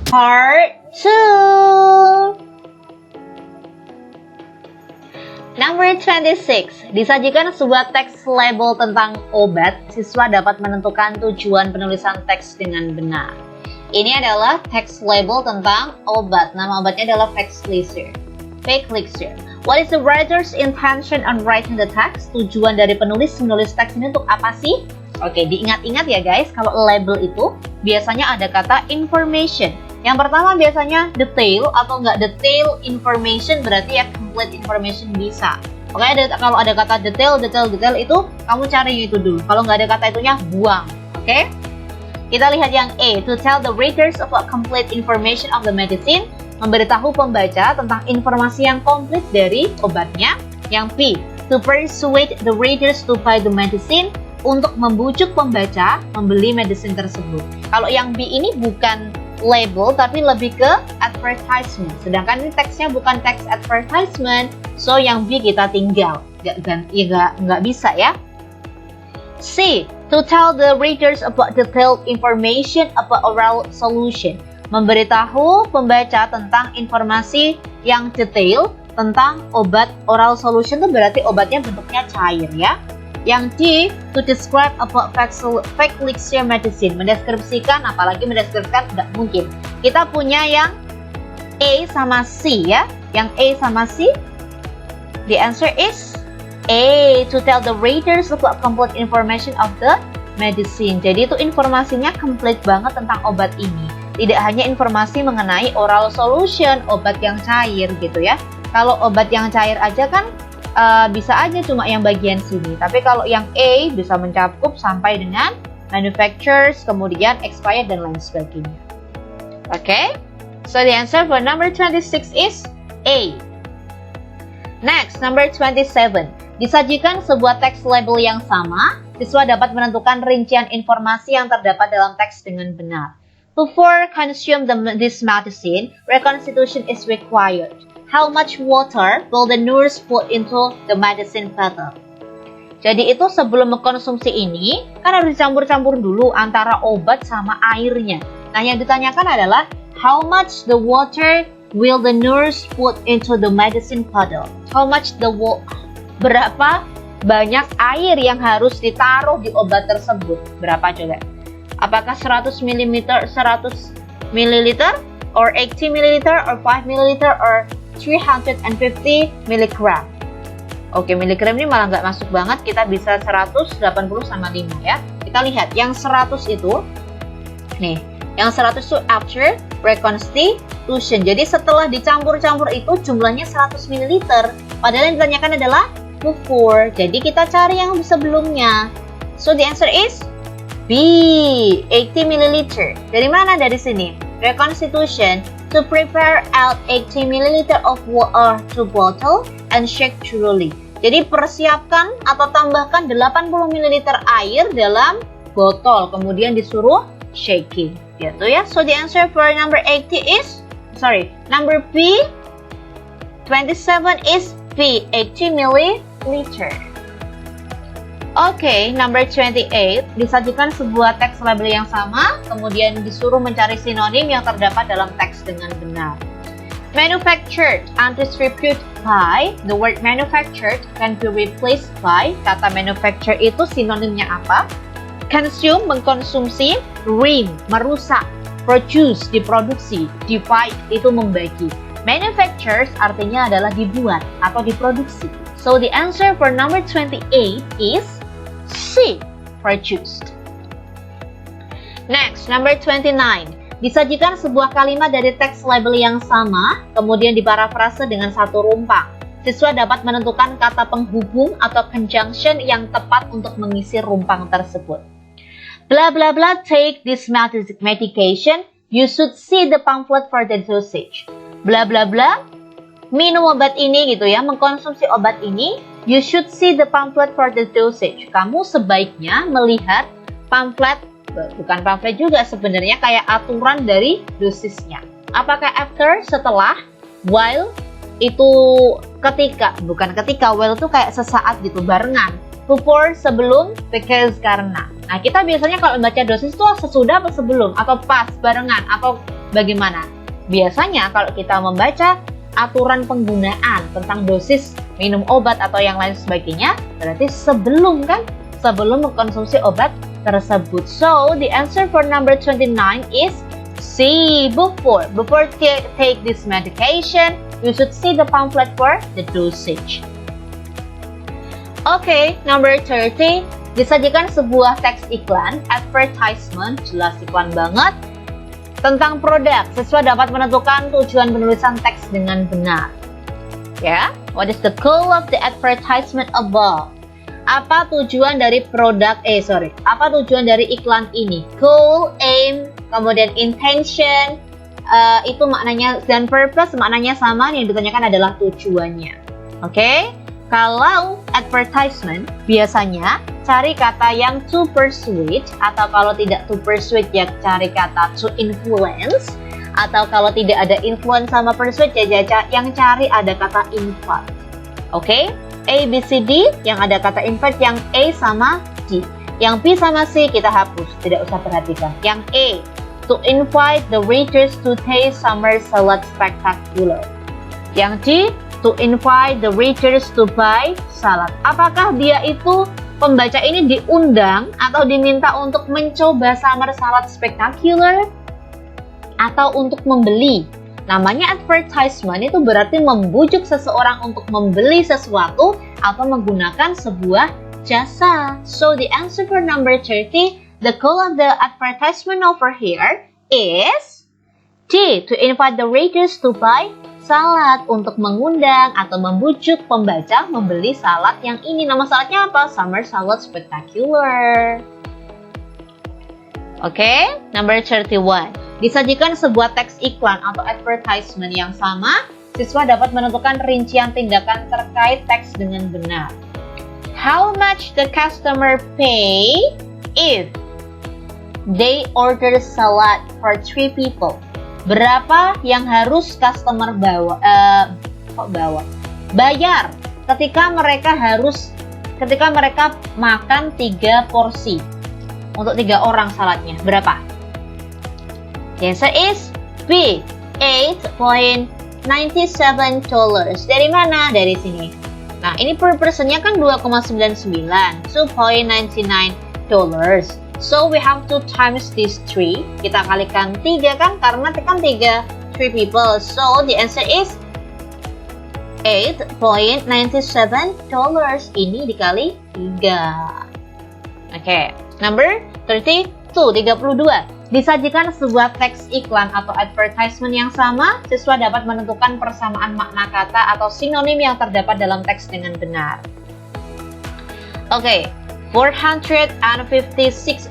Part 2. Number 26. Disajikan sebuah teks label tentang obat, siswa dapat menentukan tujuan penulisan teks dengan benar. Ini adalah teks label tentang obat. Nama obatnya adalah Fake Elixir. What is the writer's intention on writing the text? Tujuan dari penulis menulis teks ini untuk apa sih? Oke, diingat-ingat ya guys, kalau label itu biasanya ada kata information. Yang pertama biasanya detail atau enggak detail information, berarti ya complete information bisa. Oke, kalau ada kata detail itu kamu cari itu dulu. Kalau nggak ada kata itunya buang. Oke? Kita lihat yang A, to tell the readers about complete information of the medicine, memberitahu pembaca tentang informasi yang komplit dari obatnya. Yang B, to persuade the readers to buy the medicine, untuk membujuk pembaca membeli medicine tersebut. Kalau yang B ini bukan label tapi lebih ke advertisement, sedangkan ini teksnya bukan teks advertisement, so yang B kita tinggal, nggak bisa ya. C, to tell the readers about detailed information about oral solution, memberitahu pembaca tentang informasi yang detail tentang obat. Oral solution itu berarti obatnya bentuknya cair ya. Yang D, to describe about fake elixir medicine, mendeskripsikan, apalagi mendeskripsikan nggak mungkin. Kita punya yang A sama C ya. Yang A sama C, the answer is A, to tell the readers about complete information of the medicine. Jadi itu informasinya complete banget tentang obat ini. Tidak hanya informasi mengenai oral solution, obat yang cair gitu ya. Kalau obat yang cair aja kan bisa aja cuma yang bagian sini, tapi kalau yang A bisa mencakup sampai dengan manufacturers, kemudian expired dan lain sebagainya. Oke, so the answer for number 26 is A. Next, number 27. Disajikan sebuah teks label yang sama, siswa dapat menentukan rincian informasi yang terdapat dalam teks dengan benar. Before consume this medicine, reconstitution is required. How much water will the nurse put into the medicine bottle? Jadi itu sebelum mengkonsumsi ini, kan harus dicampur-campur dulu antara obat sama airnya. Nah, yang ditanyakan adalah how much the water will the nurse put into the medicine bottle? How much berapa banyak air yang harus ditaruh di obat tersebut? Berapa coba? Apakah 100 ml, 100 ml, or 80 ml, or 5 ml, or 350 mg. Oke, miligram ini malah nggak masuk banget. Kita bisa 180 sama 5 ya. Kita lihat yang 100 itu, nih, yang 100 itu after reconstitution. Jadi setelah dicampur-campur itu jumlahnya 100 ml. Padahal yang ditanyakan adalah before. Jadi kita cari yang sebelumnya. So the answer is B, 80 ml. Dari mana? Dari sini. Reconstitution, to prepare out 80 ml of water to bottle and shake thoroughly. Jadi persiapkan atau tambahkan 80 ml air dalam botol, kemudian disuruh shaking. Gitu ya. So the answer for number 80 is, number B, 27 is B, 80 ml. Oke, number 28. Disajikan sebuah teks label yang sama, kemudian disuruh mencari sinonim yang terdapat dalam teks dengan benar. Manufactured and distributed by, the word manufactured can be replaced by, kata manufacture itu sinonimnya apa? Consume, mengkonsumsi, ruin, merusak, produce, diproduksi, divide, itu membagi. Manufactures artinya adalah dibuat atau diproduksi. So the answer for number 28 is C, produced. Next, number 29. Disajikan sebuah kalimat dari teks label yang sama, kemudian diparafrase dengan satu rumpang. Siswa dapat menentukan kata penghubung atau conjunction yang tepat untuk mengisi rumpang tersebut. Blah blah blah, take this medication. You should see the pamphlet for the dosage. Blah blah blah, minum obat ini gitu ya, mengkonsumsi obat ini. You should see the pamphlet for the dosage. Kamu sebaiknya melihat pamflet, bukan pamflet juga sebenarnya, kayak aturan dari dosisnya. Apakah after, setelah, while, itu ketika, bukan ketika, while itu kayak sesaat gitu, barengan. Before, sebelum, because, karena. Nah, kita biasanya kalau membaca dosis itu sesudah atau sebelum, atau pas, barengan, atau bagaimana? Biasanya kalau kita membaca aturan penggunaan tentang dosis minum obat atau yang lain sebagainya, berarti sebelum kan? Sebelum mengkonsumsi obat tersebut. So, the answer for number 29 is C, before. Before take this medication, you should see the pamphlet for the dosage. Okay, number 30. Disajikan sebuah teks iklan, advertisement, jelas iklan banget, tentang produk. Siswa dapat menentukan tujuan penulisan teks dengan benar. Ya, what is the goal of the advertisement above? Apa tujuan dari apa tujuan dari iklan ini? Goal, aim, kemudian intention, itu maknanya, dan purpose maknanya sama, yang ditanyakan adalah tujuannya. Oke? Kalau advertisement, biasanya cari kata yang to persuade, atau kalau tidak to persuade ya cari kata to influence, atau kalau tidak ada influence sama persuade ya yang cari ada kata invite. Oke? A, B, C, D, yang ada kata invite, yang A sama D. Yang B sama C kita hapus, tidak usah perhatikan. Yang A, to invite the readers to taste summer salad spectacular. Yang D, to invite the readers to buy salad. Apakah dia itu, pembaca ini diundang atau diminta untuk mencoba summer salad spectacular? Atau untuk membeli? Namanya advertisement itu berarti membujuk seseorang untuk membeli sesuatu atau menggunakan sebuah jasa. So the answer for number 30, the goal of the advertisement over here is D, to invite the readers to buy salad, untuk mengundang atau membujuk pembaca membeli salad yang ini. Nama saladnya apa? Summer Salad Spectacular. Oke, number 31. Disajikan sebuah teks iklan atau advertisement yang sama, siswa dapat menentukan rincian tindakan terkait teks dengan benar. How much the customer pay if they order salad for 3 people? Berapa yang harus customer bayar ketika mereka makan 3 porsi untuk 3 orang saladnya? Berapa? The answer is B, $8.97. Dari mana? Dari sini. Nah, ini per personnya kan 2,99, $2.99. So, we have to times this 3. Kita kalikan 3 kan? Karena kan 3 people. So, the answer is $8.97. Ini dikali 3. Oke, number 32. Disajikan sebuah teks iklan atau advertisement yang sama, siswa dapat menentukan persamaan makna kata atau sinonim yang terdapat dalam teks dengan benar. Oke, 456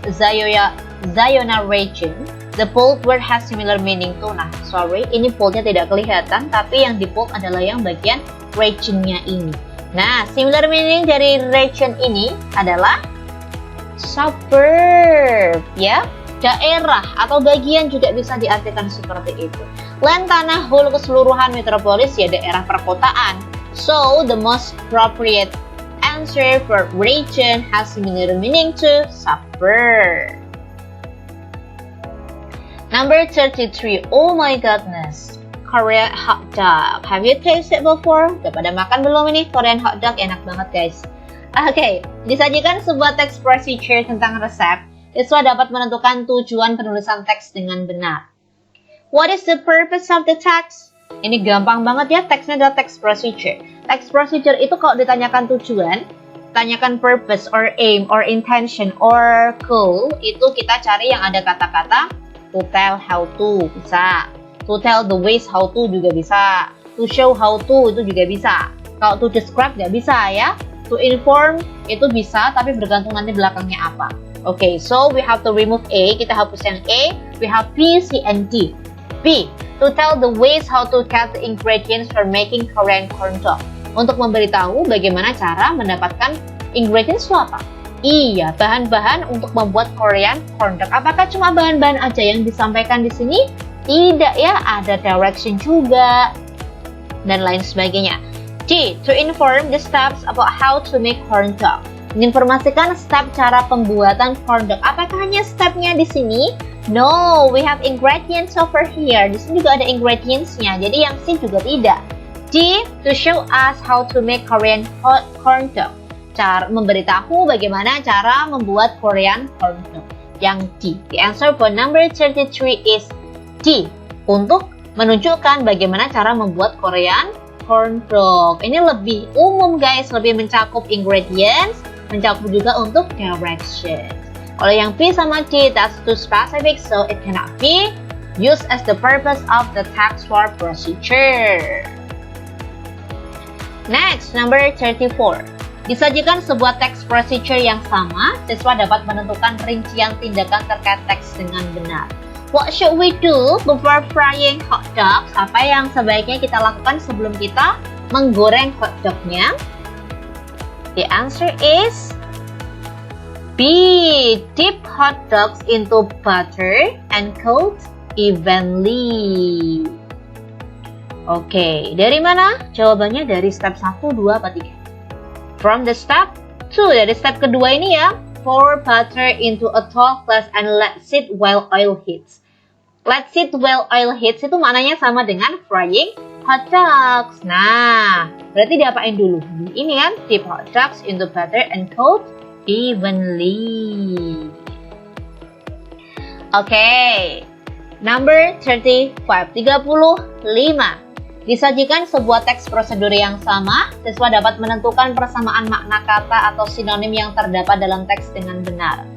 Zayona region. The bold word has similar meaning to. Nah, sorry, ini boldnya tidak kelihatan, tapi yang di bold adalah yang bagian region-nya ini. Nah, similar meaning dari region ini adalah suburb, ya. Daerah atau bagian juga bisa diartikan seperti itu. Land, tanah, whole, keseluruhan, metropolis ya daerah perkotaan. So, the most appropriate answer for region has similar meaning to suburb. Number 33. Oh my goodness. Korean hot dog. Have you tasted before? Udah pada makan belum ini? Korean hot dog enak banget guys. Oke, disajikan sebuah teks procedure tentang resep. Siswa dapat menentukan tujuan penulisan teks dengan benar. What is the purpose of the text? Ini gampang banget ya, teksnya adalah text procedure. Text procedure itu kalau ditanyakan tujuan, tanyakan purpose or aim or intention or goal, itu kita cari yang ada kata-kata to tell how to, bisa. To tell the ways how to juga bisa. To show how to itu juga bisa. Kalau to describe nggak bisa ya. To inform itu bisa, tapi bergantung nanti belakangnya apa. Okay, so we have to remove A. Kita hapus yang A. We have B, C, and D. B, to tell the ways how to get the ingredients for making Korean corn dog. Untuk memberitahu bagaimana cara mendapatkan ingredients itu apa? Iya, bahan-bahan untuk membuat Korean corn dog. Apakah cuma bahan-bahan aja yang disampaikan di sini? Tidak ya, ada direction juga dan lain sebagainya. D, to inform the steps about how to make corn dog. Menginformasikan step cara pembuatan corn dog. Apakah hanya stepnya di sini? No, we have ingredients over here. Di sini juga ada ingredients-nya. Jadi yang C juga tidak. D, to show us how to make Korean corn dog. Memberitahu bagaimana cara membuat Korean corn dog. Yang D. The answer for number 33 is D. Untuk menunjukkan bagaimana cara membuat Korean corn dog. Ini lebih umum guys, lebih mencakup ingredients, mencakup juga untuk directions. Kalau yang B sama D, that's too specific, so it cannot be used as the purpose of the text for procedure. Next, number 34. Disajikan sebuah text procedure yang sama, siswa dapat menentukan rincian tindakan terkait teks dengan benar. What should we do before frying hot dogs? Apa yang sebaiknya kita lakukan sebelum kita menggoreng hot dognya? The answer is B. Dip hot dogs into butter and coat evenly. Oke, dari mana? Jawabannya dari step 1, 2, atau 3? From the step 2, dari step kedua ini ya. Pour butter into a tall glass and let sit while oil heats. Let sit while oil heats itu maknanya sama dengan frying hot dogs. Nah, berarti diapain dulu? Ini kan, dip hot dogs into butter and coat evenly. Okay, number 35. Disajikan sebuah teks prosedur yang sama, siswa dapat menentukan persamaan makna kata atau sinonim yang terdapat dalam teks dengan benar.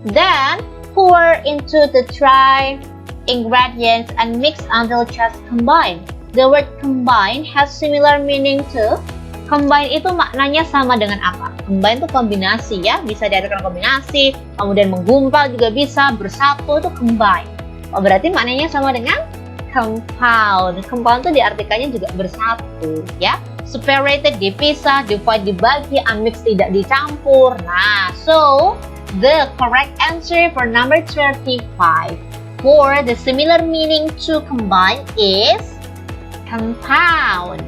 Then, pour into the tray ingredients and mix until just combine. The word combine has similar meaning to. Combine itu maknanya sama dengan apa? Combine itu kombinasi ya, bisa diartikan kombinasi, kemudian menggumpal juga bisa, bersatu itu combine. Oh, berarti maknanya sama dengan compound. Compound itu diartikannya juga bersatu ya. Separated dipisah, divide dibagi, unmixed tidak dicampur. Nah, so the correct answer for number 35 for the similar meaning to combine is compound.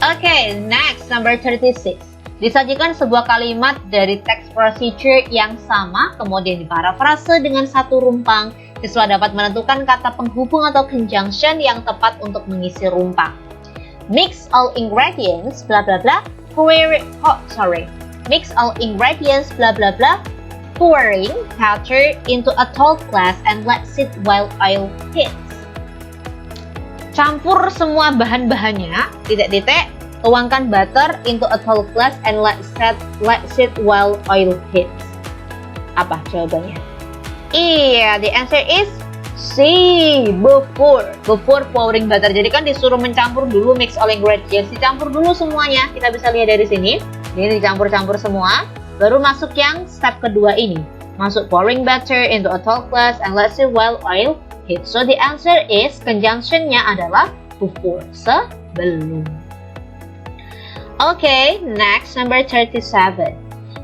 Okay, next, number 36. Disajikan sebuah kalimat dari text procedure yang sama, kemudian diparafrase dengan satu rumpang. Siswa dapat menentukan kata penghubung atau conjunction yang tepat untuk mengisi rumpang. Mix all ingredients, bla bla bla, Mix all ingredients, bla bla bla, pouring butter into a tall glass and let sit while oil heats. Campur semua bahan-bahannya, titik-titik, tuangkan butter into a tall glass and let sit while oil heats. Apa jawabannya? Iya, the answer is C. Before pouring butter. Jadi kan disuruh mencampur dulu, mix all ingredients, dicampur dulu semuanya. Kita bisa lihat dari sini. Ini dicampur-campur semua. Baru masuk yang step kedua ini. Masuk pouring butter into a tall glass and let sit while oil heats. So the answer is conjunction-nya adalah before, sebelum. Okay, next, number 37.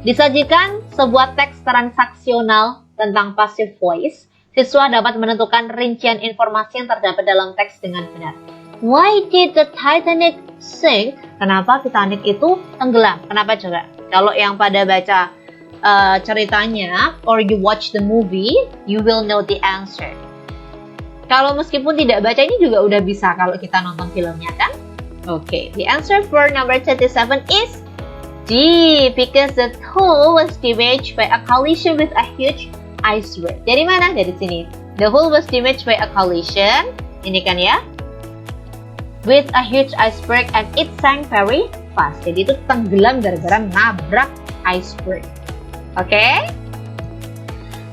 Disajikan sebuah teks transaksional tentang passive voice. Siswa dapat menentukan rincian informasi yang terdapat dalam teks dengan benar. Why did the Titanic sink? Kenapa Titanic itu tenggelam? Kenapa coba? Kalau yang pada baca ceritanya or you watch the movie, you will know the answer. Kalau meskipun tidak baca ini juga udah bisa kalau kita nonton filmnya kan? Okay, the answer for number 37 is D, because the hull was damaged by a collision with a huge iceberg. Dari mana? Dari sini. The hull was damaged by a collision, ini kan ya, with a huge iceberg and it sank very fast. Jadi itu tenggelam gara-gara nabrak iceberg. Oke?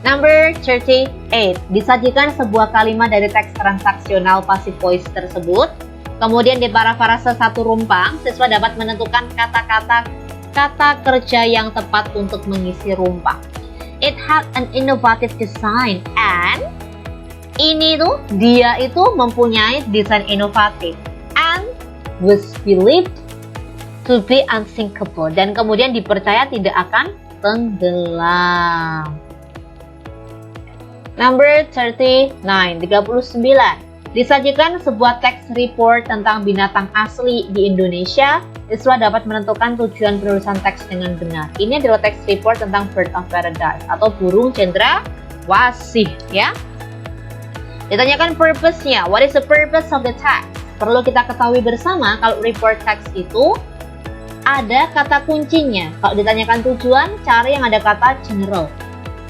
Number 38. Disajikan sebuah kalimat dari teks transaksional passive voice tersebut. Kemudian diparafrase satu rumpang, siswa dapat menentukan kata kerja yang tepat untuk mengisi rumpang. It had an innovative design and dia itu mempunyai desain inovatif and was believed to be unsinkable, dan kemudian dipercaya tidak akan tenggelam. Number 39. Disajikan sebuah teks report tentang binatang asli di Indonesia. Siswa dapat menentukan tujuan penulisan teks dengan benar. Ini adalah teks report tentang bird of paradise atau burung cendrawasih. wasih ya. Ditanyakan purpose-nya. What is the purpose of the text? Perlu kita ketahui bersama kalau report text itu ada kata kuncinya. Kalau ditanyakan tujuan, cari yang ada kata general.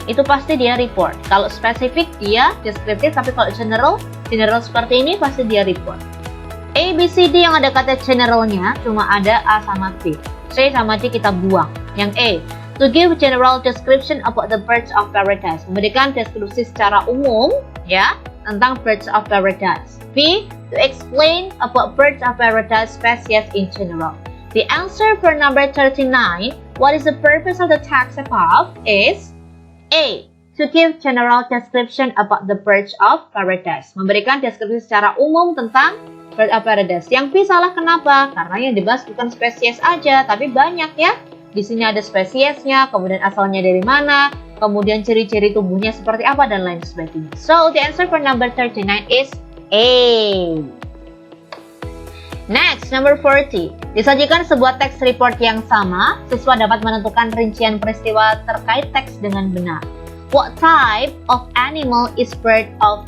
Itu pasti dia report. Kalau spesifik dia deskriptif, tapi kalau general seperti ini pasti dia report. A, B, C, D yang ada kata generalnya cuma ada A sama B. C sama D kita buang. Yang A, to give general description about the birds of paradise. Memberikan deskripsi secara umum ya tentang birds of paradise. B, to explain about birds of paradise species in general. The answer for number 39, what is the purpose of the text above, is A, to give general description about the birds of paradise. Memberikan deskripsi secara umum tentang birds of paradise. Yang B salah kenapa? Karena yang dibahas bukan spesies aja, tapi banyak ya. Di sini ada spesiesnya, kemudian asalnya dari mana, kemudian ciri-ciri tubuhnya seperti apa, dan lain sebagainya. So, the answer for number 39 is A. Next, number 40. Disajikan sebuah teks report yang sama, siswa dapat menentukan rincian peristiwa terkait teks dengan benar. What type of animal is bird of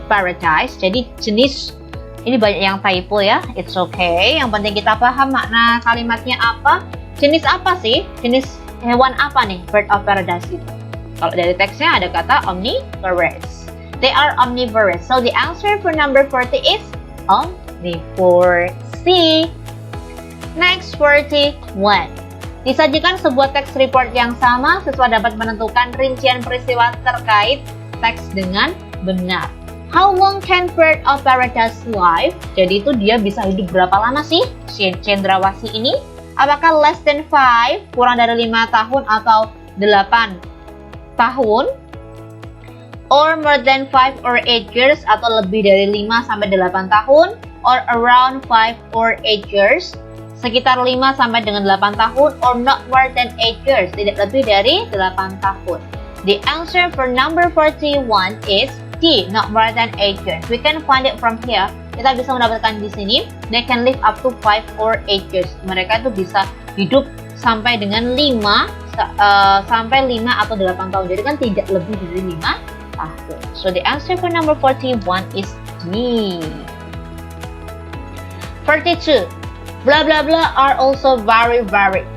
paradise? Jadi jenis, ini banyak yang typo ya, it's okay. Yang penting kita paham makna kalimatnya apa. Jenis apa sih? Jenis hewan apa nih bird of paradise itu? Kalau dari teksnya ada kata omnivorous. They are omnivorous. So the answer for number 40 is omnivore. C. Next, 41. Disajikan sebuah teks report yang sama, siswa dapat menentukan rincian peristiwa terkait teks dengan benar. How long can bird of paradise live? Jadi itu dia bisa hidup berapa lama sih si cendrawasih ini? Apakah less than 5, kurang dari 5 tahun atau 8 tahun? Or more than 5 or 8 years, atau lebih dari 5 sampai 8 tahun? Or around 5 or 8 years, sekitar 5 sampai dengan 8 tahun? Or not more than 8 years, tidak lebih dari 8 tahun? The answer for number 41 is D, not more than 8 years. We can find it from here. Kita bisa mendapatkan di sini, they can live up to 5 or 8 years. Mereka itu bisa hidup sampai dengan 5 sampai 5 atau 8 tahun. Jadi kan tidak lebih dari 5 tahun. So the answer for number 41 is D. 42. Blah blah blah are also very varied.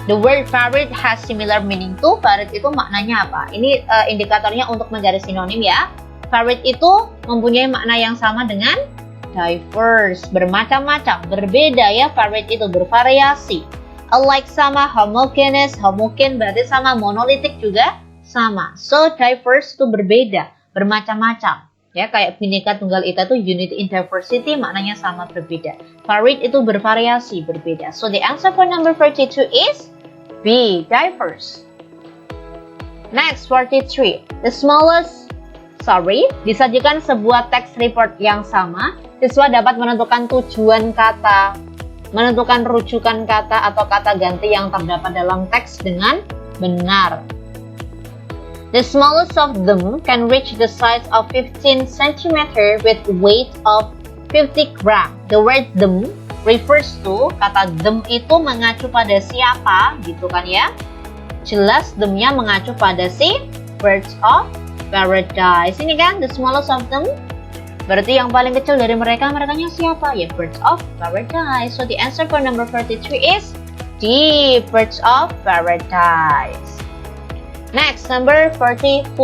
The word varied has similar meaning to. Varied itu maknanya apa? Ini indikatornya untuk mencari sinonim ya. Varied itu mempunyai makna yang sama dengan diverse, bermacam-macam, berbeda ya. Varied itu bervariasi. Alike sama, homogeneous, homogen berarti sama, monolitik juga sama. So diverse itu berbeda, bermacam-macam. Ya, kayak Bhinneka Tunggal Ika itu unity in diversity, maknanya sama berbeda. Varied itu bervariasi, berbeda. So the answer for number 42 is B, diverse. Next, 43. Disajikan sebuah teks report yang sama, siswa dapat menentukan tujuan kata, menentukan rujukan kata atau kata ganti yang terdapat dalam teks dengan benar. The smallest of them can reach the size of 15 cm with weight of 50 gram. The word them refers to, kata them itu mengacu pada siapa gitu kan ya. Jelas them-nya mengacu pada si birds of paradise. Ini kan the smallest of them. Berarti yang paling kecil dari mereka, merekanya siapa? Ya birds of paradise. So the answer for number 43 is D, birds of paradise. Next, number 44.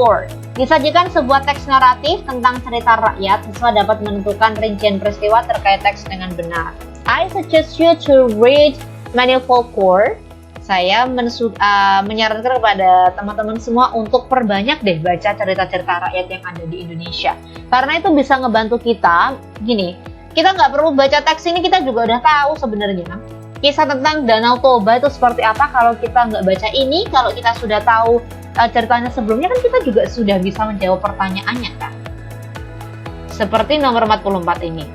Disajikan sebuah teks naratif tentang cerita rakyat, siswa dapat menentukan rincian peristiwa terkait teks dengan benar. I suggest you to read many folklore. Saya menyarankan kepada teman-teman semua untuk perbanyak deh baca cerita-cerita rakyat yang ada di Indonesia. Karena itu bisa ngebantu kita, gini, kita nggak perlu baca teks ini, kita juga udah tahu sebenarnya. Kisah tentang Danau Toba itu seperti apa kalau kita nggak baca ini. Kalau kita sudah tahu ceritanya sebelumnya kan kita juga sudah bisa menjawab pertanyaannya kan. Seperti nomor 44 ini.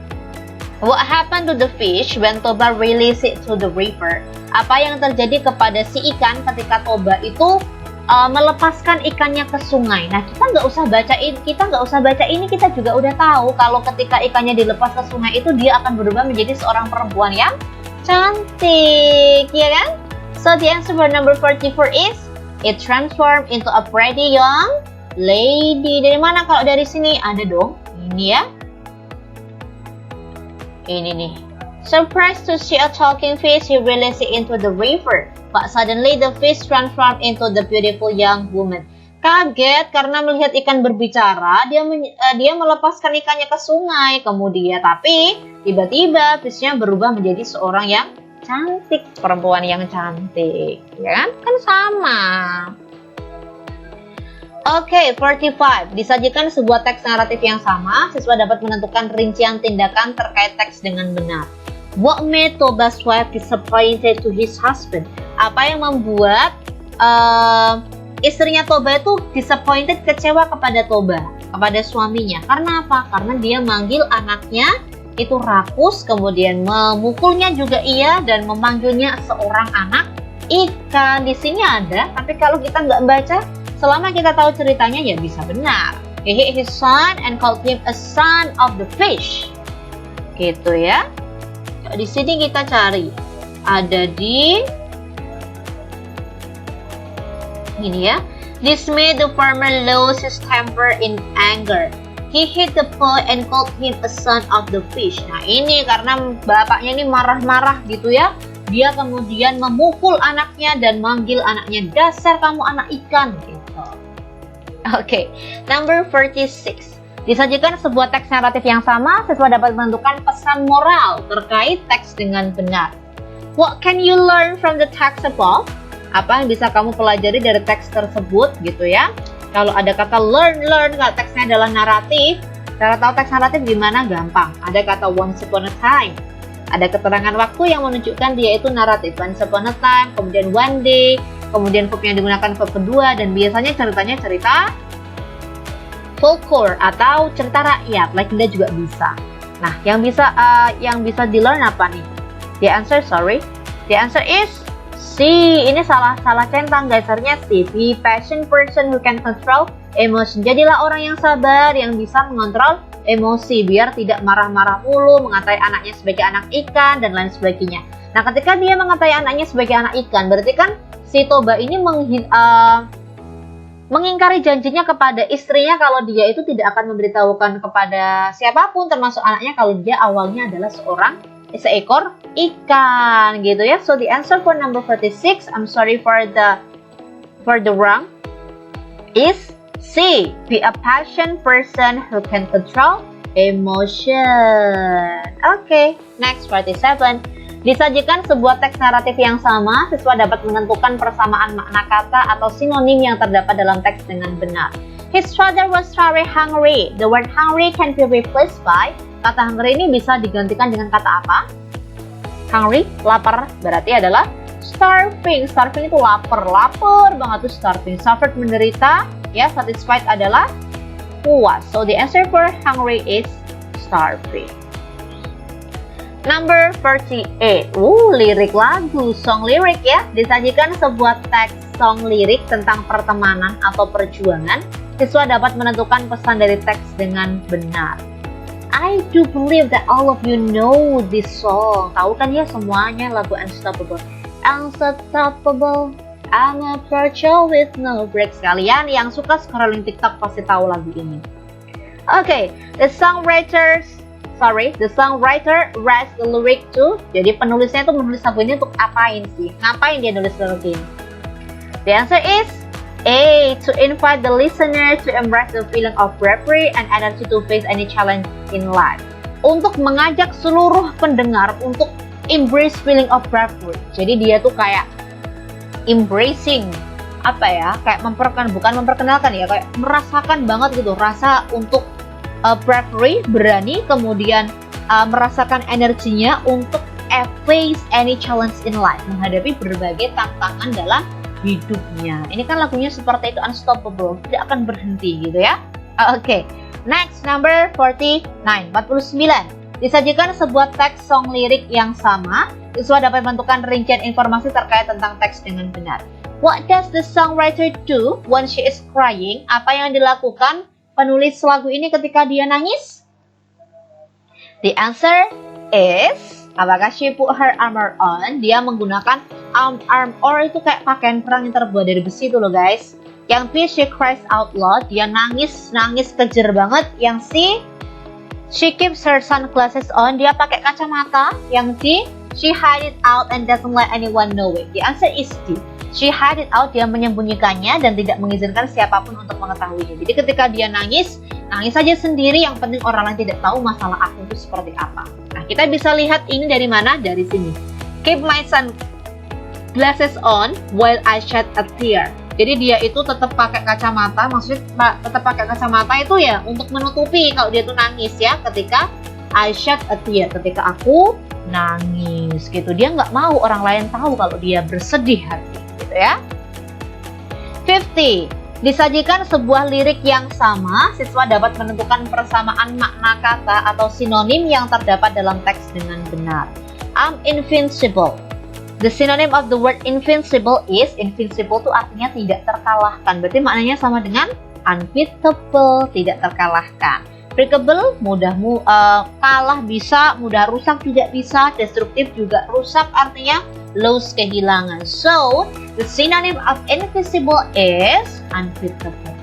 What happened to the fish when Toba released it to the river? Apa yang terjadi kepada si ikan ketika Toba itu melepaskan ikannya ke sungai? Nah, kita nggak usah baca ini, kita juga udah tahu kalau ketika ikannya dilepas ke sungai itu dia akan berubah menjadi seorang perempuan yang cantik, ya kan? So the answer for number 44 is it transformed into a pretty young lady. Dari mana kalau dari sini? Ada dong. Ini ya. Ini nih. Surprised to see a talking fish, he released it into the river. But suddenly the fish transformed into the beautiful young woman. Kaget karena melihat ikan berbicara, dia melepaskan ikannya ke sungai. Kemudian tapi tiba-tiba fishnya berubah menjadi seorang yang cantik, perempuan yang cantik, ya kan? Kan sama. Oke, 45. Disajikan sebuah teks naratif yang sama, siswa dapat menentukan rincian tindakan terkait teks dengan benar. What made Toba's wife disappointed to his husband? Apa yang membuat istrinya Toba itu disappointed, kecewa kepada Toba, kepada suaminya? Karena apa? Karena dia manggil anaknya itu rakus, kemudian memukulnya juga iya, dan memanggilnya seorang anak ikan. Di sini ada, tapi kalau kita nggak baca, selama kita tahu ceritanya ya bisa benar. He hit his son and called him a son of the fish. Gitu ya. Di sini kita cari, ada di ini ya. This made the farmer lose his temper in anger. He hit the boy and called him a son of the fish. Nah ini karena bapaknya ini marah-marah gitu ya. Dia kemudian memukul anaknya dan manggil anaknya, dasar kamu anak ikan gitu. Oke, number 46. Disajikan sebuah teks naratif yang sama, siswa dapat menentukan pesan moral terkait teks dengan benar. What can you learn from the text above? Apa yang bisa kamu pelajari dari teks tersebut gitu ya. Kalau ada kata learn, kalau teksnya adalah naratif, cara tahu teks naratif gimana? Gampang. Ada kata once upon a time. Ada keterangan waktu yang menunjukkan dia itu naratif. Once upon a time, kemudian one day, kemudian verb yang digunakan verb kedua, dan biasanya ceritanya cerita folklore atau cerita rakyat. Legenda juga bisa. Nah, yang bisa di learn apa nih? The answer is C. Ini salah centang, dasarnya C. Be patient person who can control emotion. Jadilah orang yang sabar, yang bisa mengontrol emosi, biar tidak marah-marah mulu, mengatai anaknya sebagai anak ikan dan lain sebagainya. Nah, ketika dia mengatai anaknya sebagai anak ikan, berarti kan si Toba ini mengingkari janjinya kepada istrinya kalau dia itu tidak akan memberitahukan kepada siapapun, termasuk anaknya, kalau dia awalnya adalah seekor ikan gitu ya. So the answer for number 46, I'm sorry for the wrong, is C. Be a patient person who can control emotion. Okay, next 47. Disajikan sebuah teks naratif yang sama, siswa dapat menentukan persamaan makna kata atau sinonim yang terdapat dalam teks dengan benar. His father was very hungry. The word hungry can be replaced by, kata hungry ini bisa digantikan dengan kata apa? Hungry, lapar, berarti adalah starving. Starving itu lapar banget tuh starving. Suffered, menderita, ya. Satisfied adalah puas. So the answer for hungry is starving. Number 48. Lirik lagu, song lirik ya. Disajikan sebuah teks song lirik tentang pertemanan atau perjuangan. Siswa dapat menentukan pesan dari teks dengan benar. I do believe that all of you know this song. Tahu kan ya semuanya lagu Unstoppable. Unstoppable, I'm a virtual with no breaks. Kalian yang suka scrolling TikTok pasti tahu lagu ini. Okay, the songwriter writes the lyric to. Jadi penulisnya itu menulis lagu ini untuk apain sih? Ngapain dia nulis lagu ini? The answer is A. To invite the listener to embrace the feeling of bravery and energy to face any challenge in life. Untuk mengajak seluruh pendengar untuk embrace feeling of bravery. Jadi dia tuh kayak embracing, apa ya? Kayak bukan memperkenalkan ya, kayak merasakan banget gitu rasa untuk bravery, berani, kemudian merasakan energinya untuk face any challenge in life, menghadapi berbagai tantangan dalam hidupnya. Ini kan lagunya seperti itu, Unstoppable, tidak akan berhenti gitu ya. Oke, next number 49. Disajikan sebuah teks song lirik yang sama, siswa dapat menentukan rincian informasi terkait tentang teks dengan benar. What does the songwriter do when she is crying? Apa yang dilakukan penulis lagu ini ketika dia nangis? The answer is, apakah she put her armor on? Dia menggunakan armor itu kayak pakaian perang yang terbuat dari besi itu loh guys. Yang B, she cries out loud. Dia nangis kejer banget. Yang C, she keeps her sunglasses on. Dia pakai kacamata. Yang D, she hide it out and doesn't let anyone know it. The answer is D. She hide it out. Dia menyembunyikannya dan tidak mengizinkan siapapun untuk mengetahuinya. Jadi ketika dia nangis saja sendiri. Yang penting orang lain tidak tahu masalah aku itu seperti apa. Nah, kita bisa lihat ini dari mana? Dari sini. Keep my sunglasses on while I shed a tear. Jadi dia itu tetap pakai kacamata, maksudnya tetap pakai kacamata itu ya untuk menutupi kalau dia tuh nangis ya, ketika I shed a tear, ketika aku nangis gitu. Dia nggak mau orang lain tahu kalau dia bersedih hati gitu ya. 50. Disajikan sebuah lirik yang sama, siswa dapat menentukan persamaan makna kata atau sinonim yang terdapat dalam teks dengan benar. I'm invincible. The synonym of the word invincible is, invincible itu artinya tidak terkalahkan. Berarti maknanya sama dengan unbeatable, tidak terkalahkan. Breakable, kalah bisa, mudah rusak tidak bisa, destruktif juga rusak, artinya lose, kehilangan. So, the synonym of invincible is unbeatable.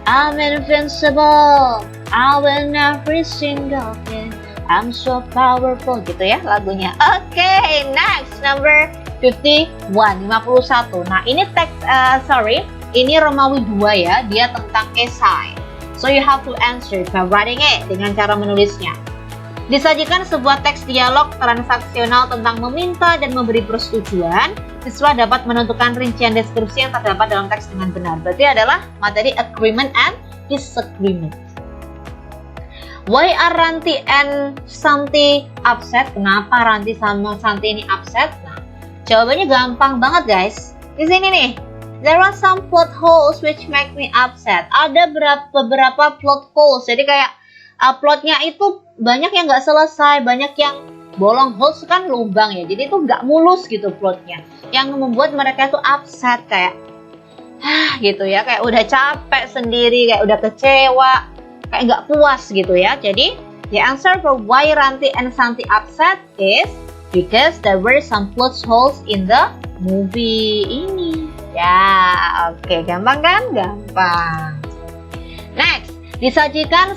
I'm invincible, I win every single thing. I'm so powerful gitu ya lagunya. Oke, next number 51. Nah, ini teks ini Romawi 2 ya, dia tentang esai. So you have to answer by writing it dengan cara menulisnya. Disajikan sebuah teks dialog transaksional tentang meminta dan memberi persetujuan. Siswa dapat menentukan rincian deskripsi yang terdapat dalam teks dengan benar. Berarti adalah materi agreement and disagreement. Why are Ranti and Santi upset? Kenapa Ranti sama Santi ini upset? Nah, jawabannya gampang banget guys. Di sini nih, there are some plot holes which make me upset. Ada beberapa plot holes. Jadi kayak plotnya itu banyak yang nggak selesai, banyak yang bolong. Holes kan lubang ya. Jadi itu nggak mulus gitu plotnya. Yang membuat mereka itu upset kayak, gitu ya. Kayak udah capek sendiri, kayak udah kecewa. Kayak nggak puas gitu ya. Jadi the answer for why Ranti and Santi upset is because there were some plot holes in the movie ini. Ya, oke, gampang kan? Gampang. Next, disajikan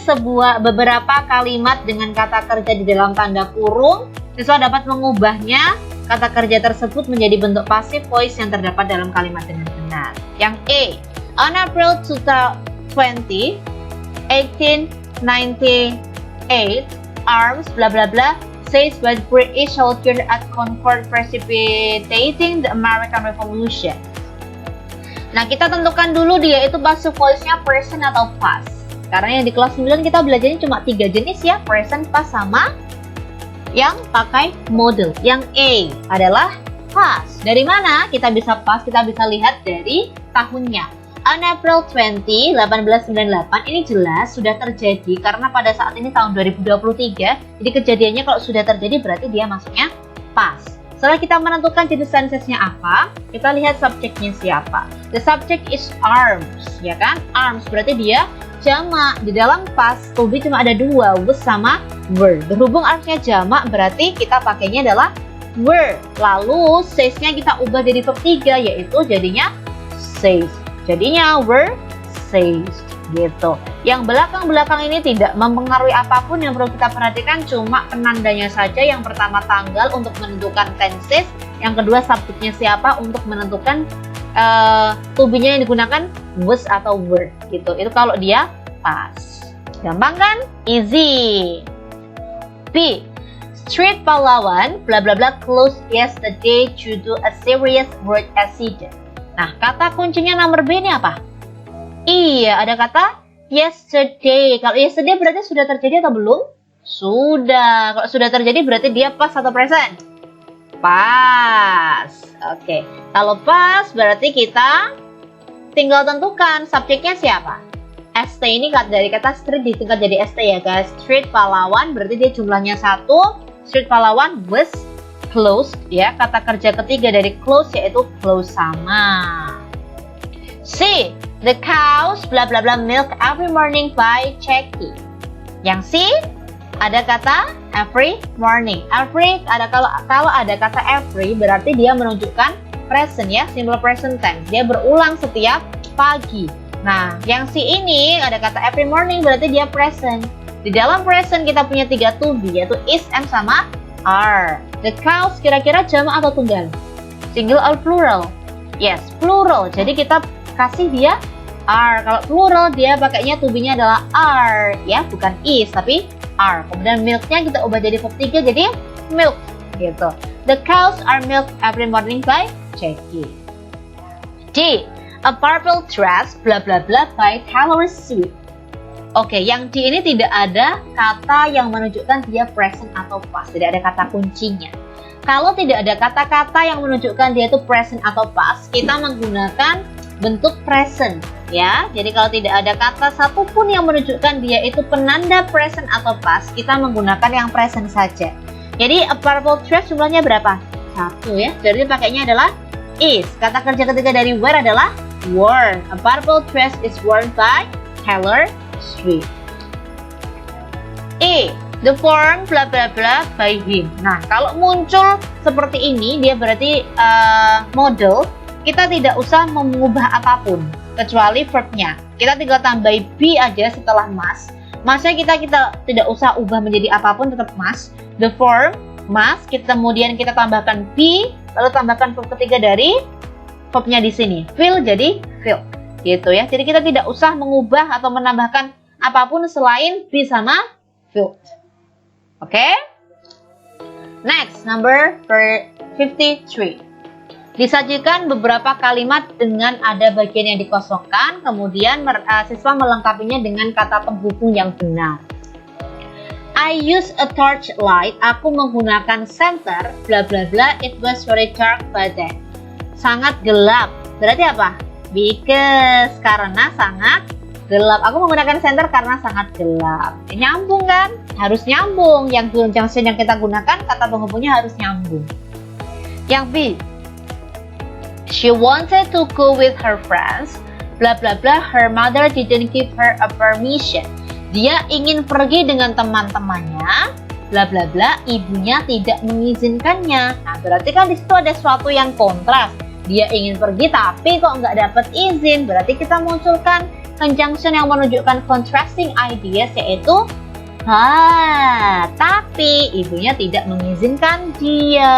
beberapa kalimat dengan kata kerja di dalam tanda kurung. Siswa dapat mengubahnya kata kerja tersebut menjadi bentuk passive voice yang terdapat dalam kalimat dengan benar. Yang A, on April 2020 1898, arms bla bla bla says by British soldiers at Concord precipitating the American Revolution. Nah, kita tentukan dulu dia itu passive voice-nya present atau past. Karena yang di kelas 9 kita belajarnya cuma 3 jenis ya, present, past, sama yang pakai model. Yang A adalah past. Dari mana kita bisa past? Kita bisa lihat dari tahunnya. On April 20, 1898 ini jelas sudah terjadi karena pada saat ini tahun 2023. Jadi kejadiannya kalau sudah terjadi berarti dia masuknya past. Setelah kita menentukan jenis tensesnya apa, kita lihat subjeknya siapa. The subject is arms, ya kan? Arms berarti dia jamak. Di dalam past to be cuma ada 2, was sama were. Berhubung armsnya jamak berarti kita pakainya adalah were. Lalu says-nya kita ubah jadi verb 3 yaitu jadinya says. Jadinya were says gitu. Yang belakang-belakang ini tidak mempengaruhi apapun, yang perlu kita perhatikan cuma penandanya saja. Yang pertama tanggal untuk menentukan tenses, yang kedua subjeknya siapa untuk menentukan to be-nya yang digunakan was atau were gitu. Itu kalau dia past. Gampang kan? Easy. B. Street Pahlawan bla bla bla closed yesterday due to a serious road accident. Nah, kata kuncinya nomor B ini apa? Iya, ada kata yesterday. Kalau yesterday berarti sudah terjadi atau belum? Sudah. Kalau sudah terjadi berarti dia past atau present? Past. Oke. Kalau past berarti kita tinggal tentukan subjeknya siapa. ST ini dari kata street ditingkat jadi ST ya guys. Street Pahlawan berarti dia jumlahnya 1. Street Pahlawan was closed ya, kata kerja ketiga dari close yaitu close sama. C. The cows bla bla bla milk every morning by Jackie. Yang C ada kata every morning. Every ada kalau ada kata every berarti dia menunjukkan present ya, simple present tense. Dia berulang setiap pagi. Nah, yang si ini ada kata every morning berarti dia present. Di dalam present kita punya 3 to be yaitu is, am, sama are. The cows kira-kira jamak atau tunggal? Single or plural? Yes, plural. Jadi kita kasih dia are. Kalau plural dia pakainya to be-nya adalah are ya, bukan is tapi are. Kemudian milk-nya kita ubah jadi verb 3 jadi milk gitu. The cows are milked every morning by Jackie. D. A purple dress bla bla bla by Taylor Swift. Oke, yang D ini tidak ada kata yang menunjukkan dia present atau past, tidak ada kata kuncinya. Kalau tidak ada kata-kata yang menunjukkan dia itu present atau past, kita menggunakan bentuk present ya. Jadi kalau tidak ada kata satupun yang menunjukkan dia itu penanda present atau past, kita menggunakan yang present saja. Jadi a purple dress jumlahnya berapa? 1 ya. Jadi pakainya adalah is. Kata kerja ketiga dari wear adalah worn. A purple dress is worn by Taylor Swift. E. The form bla bla bla by him. Nah, kalau muncul seperti ini dia berarti model. Kita tidak usah mengubah apapun kecuali verbnya. Kita tinggal tambah be aja setelah must. Must-nya kita tidak usah ubah menjadi apapun, tetap must. The form must, kemudian kita tambahkan be, lalu tambahkan verb ketiga dari verbnya di sini. Feel jadi feel. Gitu ya. Jadi kita tidak usah mengubah atau menambahkan apapun selain be sama feel. Oke? Next, number 53. Disajikan beberapa kalimat dengan ada bagian yang dikosongkan, kemudian siswa melengkapinya dengan kata penghubung yang benar. I use a torchlight. Aku menggunakan senter. Bla bla bla. It was very dark by then. Sangat gelap. Berarti apa? Because. Karena sangat gelap. Aku menggunakan senter karena sangat gelap. Nyambung kan? Harus nyambung. Yang conjunction yang kita gunakan kata penghubungnya harus nyambung. Yang B. She wanted to go with her friends. Bla bla bla. Her mother didn't give her a permission. Dia ingin pergi dengan teman-temannya. Bla bla bla. Ibunya tidak mengizinkannya. Nah, berarti kan di situ ada sesuatu yang kontras. Dia ingin pergi tapi kok nggak dapat izin. Berarti kita munculkan conjunction yang menunjukkan contrasting ideas yaitu tapi ibunya tidak mengizinkan dia.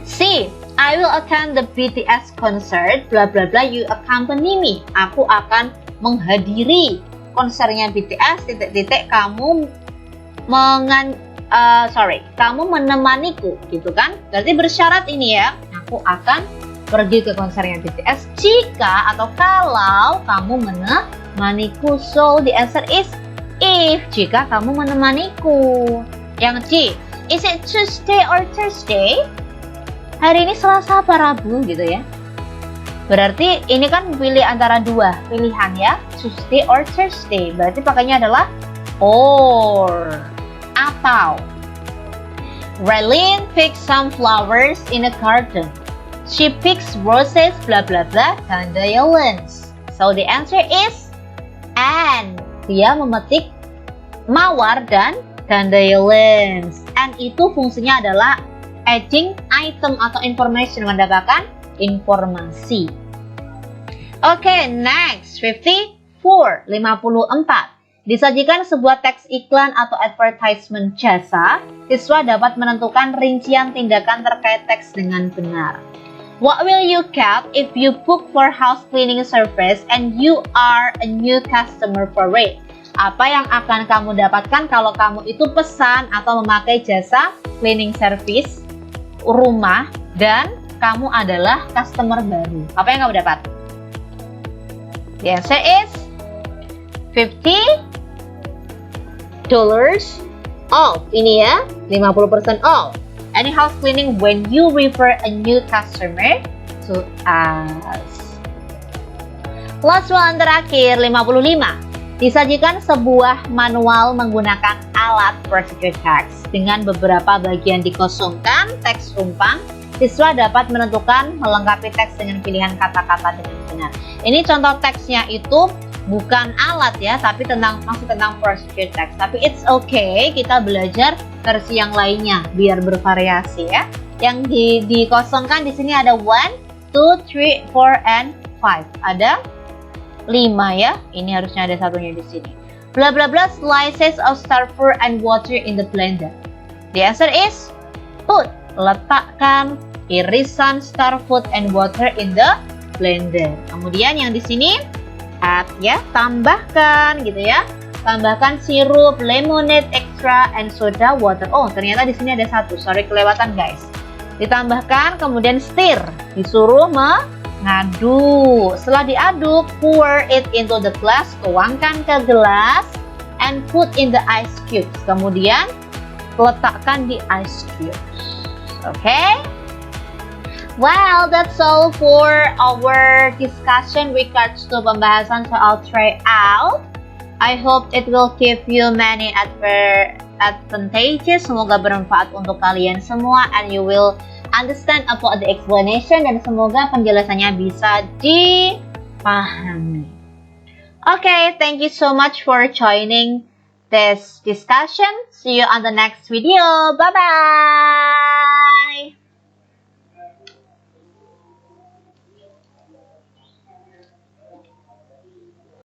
C. I will attend the BTS concert. Bla bla bla. You accompany me. Aku akan menghadiri konsernya BTS. Titik-titik. Kamu kamu menemaniku, gitu kan? Berarti bersyarat ini ya. Aku akan pergi ke konsernya BTS jika atau kalau kamu menemaniku. So the answer is if. Jika kamu menemaniku. Yang C. Is it Tuesday or Thursday? Hari ini Selasa apa Rabu gitu ya. Berarti ini kan pilih antara dua pilihan ya, Tuesday or Thursday. Berarti pakainya adalah or atau. Raylene picks some flowers in a garden. She picks roses bla bla bla dandelions. So the answer is and. Dia memetik mawar dan dandelions. And itu fungsinya adalah adding item atau information, mendapatkan informasi. Oke, next 54. Disajikan sebuah teks iklan atau advertisement jasa. Siswa dapat menentukan rincian tindakan terkait teks dengan benar. What will you get if you book for house cleaning service and you are a new customer for it? Apa yang akan kamu dapatkan kalau kamu itu pesan atau memakai jasa cleaning service rumah dan kamu adalah customer baru? Apa yang kamu dapat? The answer is $50 off. Ini ya, 50% off. Any house cleaning when you refer a new customer to us. Last one, terakhir, 55. Disajikan sebuah manual menggunakan alat procedure text dengan beberapa bagian dikosongkan, teks rumpang. Siswa dapat menentukan melengkapi teks dengan pilihan kata-kata dengan benar. Ini contoh teksnya itu bukan alat ya, tapi masih tentang procedure text. Tapi it's okay, kita belajar versi yang lainnya biar bervariasi ya. Yang dikosongkan di sini ada 1, 2, 3, 4, and 5. Ada 5 ya. Ini harusnya ada satunya di sini. Blah blah blah slices of starfruit and water in the blender. The answer is put. Letakkan irisan starfruit and water in the blender. Kemudian yang di sini add ya, tambahkan gitu ya. Tambahkan sirup, lemonade extra and soda water. Oh, ternyata di sini ada satu. Sorry kelewatan guys. Ditambahkan kemudian stir. Disuruh ngaduk. Setelah diaduk, pour it into the glass, tuangkan ke gelas, and put in the ice cubes. Kemudian letakkan di ice cubes. Okay? Well, that's all for our discussion regards to pembahasan soal tryout. I hope it will give you many advantages. Semoga bermanfaat untuk kalian semua, and you will understand about the explanation, dan semoga penjelasannya bisa dipahami. Okay, thank you so much for joining this discussion. See you on the next video. Bye-bye!